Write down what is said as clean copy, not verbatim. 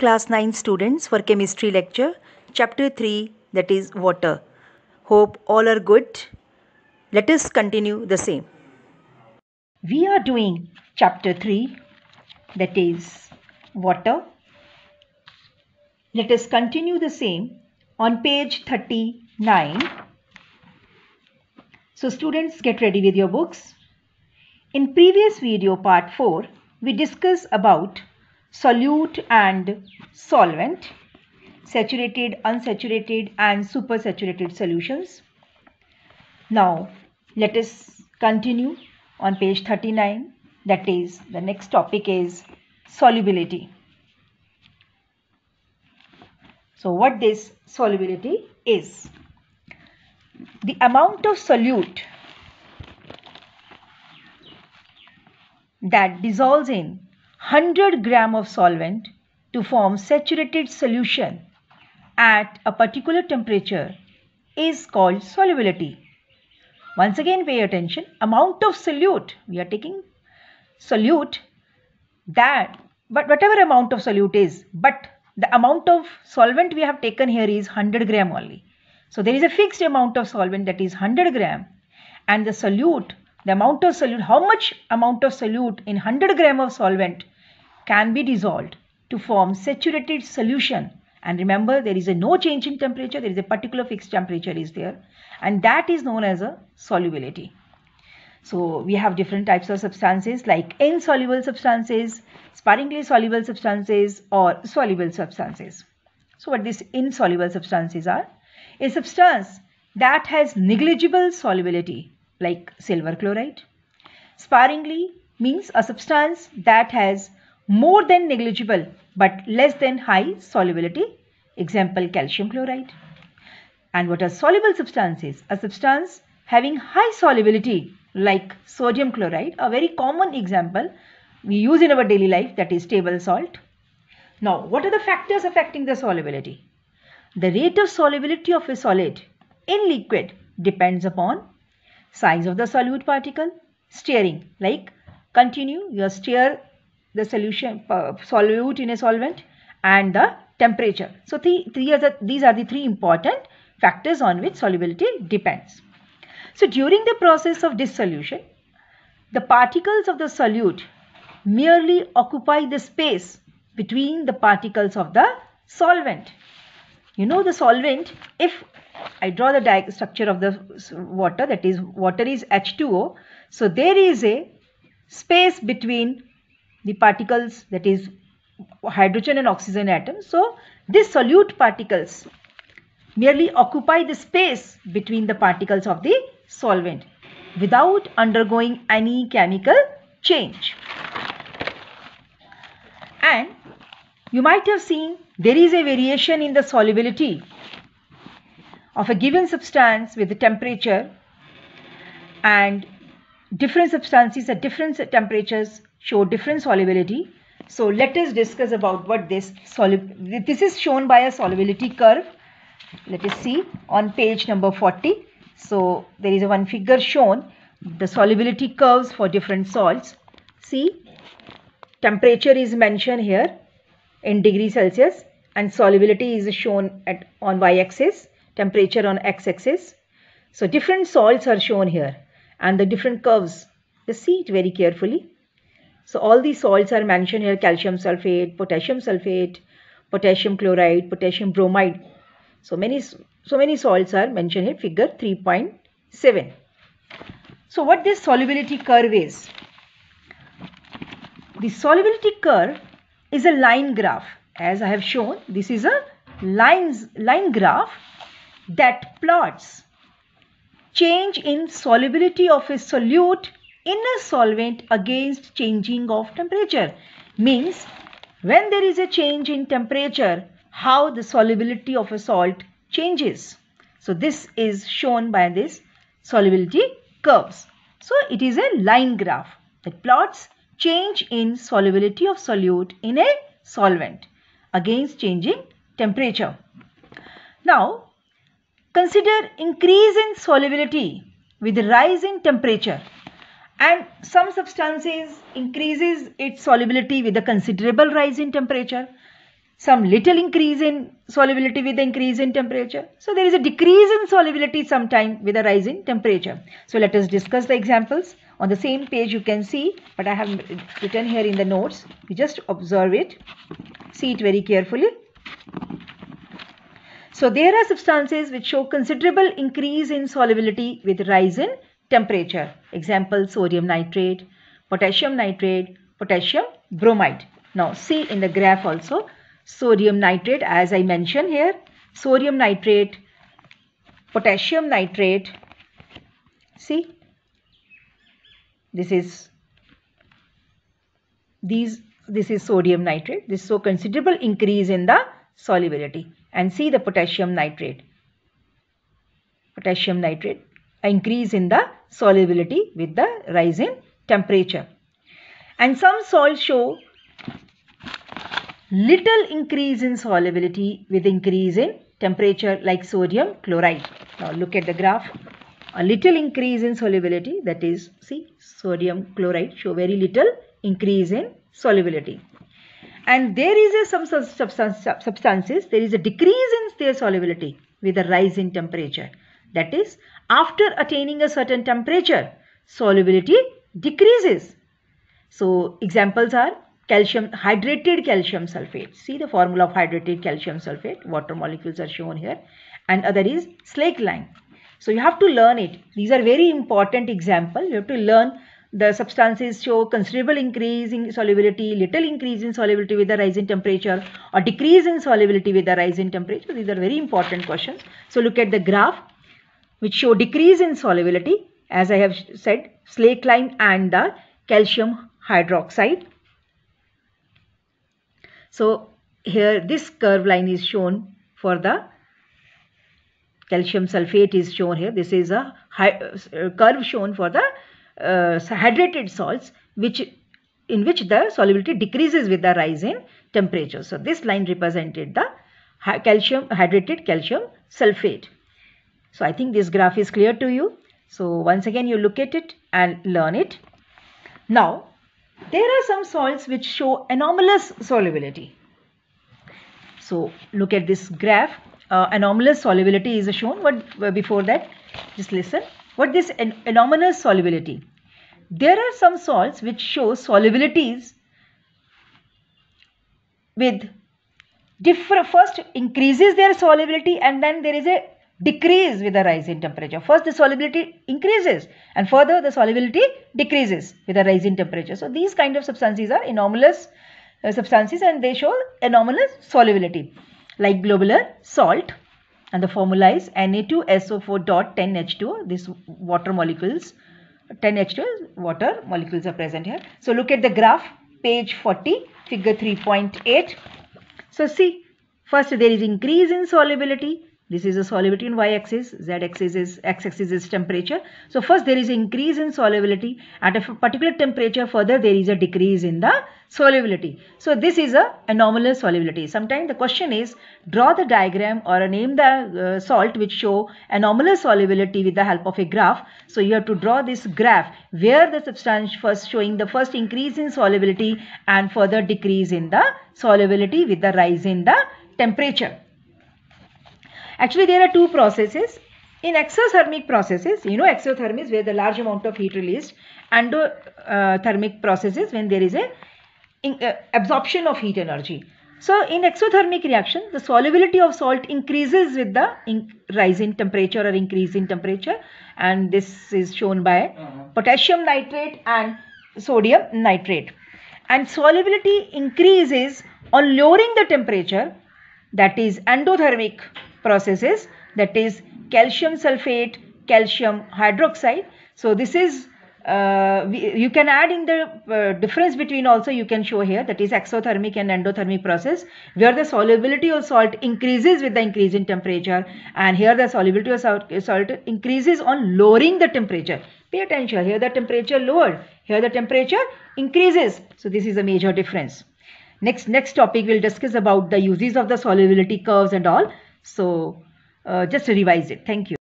class 9 students for chemistry lecture, chapter 3, that is water. Hope all are good. Let us continue the same. We are doing chapter 3, that is water. Let us continue the same on page 39. So students, get ready with your books. In previous video part 4, we discussed about solute and solvent, saturated, unsaturated and supersaturated solutions. Now let us continue on page 39, that is the next topic is solubility. So what this solubility is? The amount of solute that dissolves in 100 gram of solvent to form saturated solution at a particular temperature is called solubility. Once again pay attention, amount of solute, we are taking solute that, but whatever amount of solute is, but the amount of solvent we have taken here is 100 gram only. So there is a fixed amount of solvent, that is 100 gram, and the solute, the amount of solute, how much amount of solute in 100 gram of solvent can be dissolved to form saturated solution. And remember, there is a no change in temperature, there is a particular fixed temperature is there, and that is known as a solubility. So we have different types of substances like insoluble substances, sparingly soluble substances or soluble substances. So what these insoluble substances are? A substance that has negligible solubility like silver chloride. Sparingly means a substance that has more than negligible but less than high solubility. Example, calcium chloride. And what are soluble substances? A substance having high solubility like sodium chloride, a very common example we use in our daily life, that is table salt. Now, what are the factors affecting the solubility? The rate of solubility of a solid in liquid depends upon size of the solute particle, stirring, like continue, you stir the solution solute in a solvent, and the temperature. So these are the three important factors on which solubility depends. So during the process of dissolution, the particles of the solute merely occupy the space between the particles of the solvent. You know the solvent, if I draw the structure of the water, that is water is H2O. So there is a space between the particles, that is hydrogen and oxygen atoms. So these solute particles merely occupy the space between the particles of the solvent without undergoing any chemical change. And you might have seen there is a variation in the solubility of a given substance with the temperature, and different substances at different temperatures show different solubility. So let us discuss about what this is shown by a solubility curve. Let us see on page number 40. So there is one figure shown, the solubility curves for different salts. See, temperature is mentioned here in degrees Celsius and solubility is shown on y-axis, temperature on x-axis. So different salts are shown here and the different curves. Just see it very carefully. So all these salts are mentioned here: calcium sulfate, potassium chloride, potassium bromide. So many salts are mentioned here, figure 3.7. So what this solubility curve is? The solubility curve is a line graph. As I have shown, this is a line graph that plots change in solubility of a solute in a solvent against changing of temperature. Means when there is a change in temperature, how the solubility of a salt changes. So this is shown by this solubility curves. So it is a line graph that plots change in solubility of solute in a solvent against changing temperature. Now consider increase in solubility with rise in temperature, and some substances increases its solubility with a considerable rise in temperature. some little increase in solubility with the increase in temperature. So there is a decrease in solubility sometime with a rise in temperature. So let us discuss the examples. On the same page you can see, but I have written here in the notes. You just observe it, see it very carefully. So there are substances which show considerable increase in solubility with rise in temperature. Example, sodium nitrate, potassium bromide. Now see in the graph also, sodium nitrate, as I mentioned here, sodium nitrate, potassium nitrate. See, this is sodium nitrate. This shows considerable increase in the solubility. And see the potassium nitrate, increase in the solubility with the rise in temperature. And some salts show little increase in solubility with increase in temperature, like sodium chloride. Now look at the graph. A little increase in solubility, that is, see, sodium chloride show very little increase in solubility. And there is some substances, there is a decrease in their solubility with a rise in temperature. That is, after attaining a certain temperature, solubility decreases. So examples are hydrated calcium sulfate. See the formula of hydrated calcium sulfate. Water molecules are shown here. And other is slackline. So you have to learn it. These are very important examples. You have to learn the substances show considerable increase in solubility, little increase in solubility with the rise in temperature, or decrease in solubility with the rise in temperature. These are very important questions. So look at the graph which show decrease in solubility, as I have said, slackline and the calcium hydroxide. So here this curve line is shown for the calcium sulfate is shown here. This is a curve shown for the hydrated salts in which the solubility decreases with the rise in temperature. So this line represented the hydrated calcium sulfate. So I think this graph is clear to you. So once again you look at it and learn it. Now there are some salts which show anomalous solubility. So look at this graph. Anomalous solubility is shown. But before that, just listen. What is anomalous solubility? There are some salts which show solubilities with first increases their solubility and then there is a decrease with the rise in temperature. First the solubility increases and further the solubility decreases with the rise in temperature. So these kind of substances are anomalous substances and they show anomalous solubility, like globular salt, and the formula is Na2SO4.10H2. These water molecules, 10H2 water molecules are present here. So look at the graph, page 40, figure 3.8. So see, first there is increase in solubility. This is the solubility in y-axis, z-axis is x-axis is temperature. So first there is increase in solubility at a particular temperature, further there is a decrease in the solubility. So this is a anomalous solubility. Sometimes the question is draw the diagram or name the salt which show anomalous solubility with the help of a graph. So you have to draw this graph where the substance first showing the first increase in solubility and further decrease in the solubility with the rise in the temperature. Actually, there are two processes. In exothermic processes, you know exothermic where the large amount of heat released, endothermic processes when there is a absorption of heat energy. So in exothermic reaction, the solubility of salt increases with the rise in temperature or increase in temperature, and this is shown by potassium nitrate and sodium nitrate. And solubility increases on lowering the temperature, that is endothermic processes, that is calcium sulfate, calcium hydroxide. So this is you can add in the difference between also you can show here, that is exothermic and endothermic process, where the solubility of salt increases with the increase in temperature, and here the solubility of salt increases on lowering the temperature. Pay attention, here the temperature lowered, here the temperature increases. So this is a major difference. Next topic we'll discuss about the uses of the solubility curves and all. So just revise it. Thank you.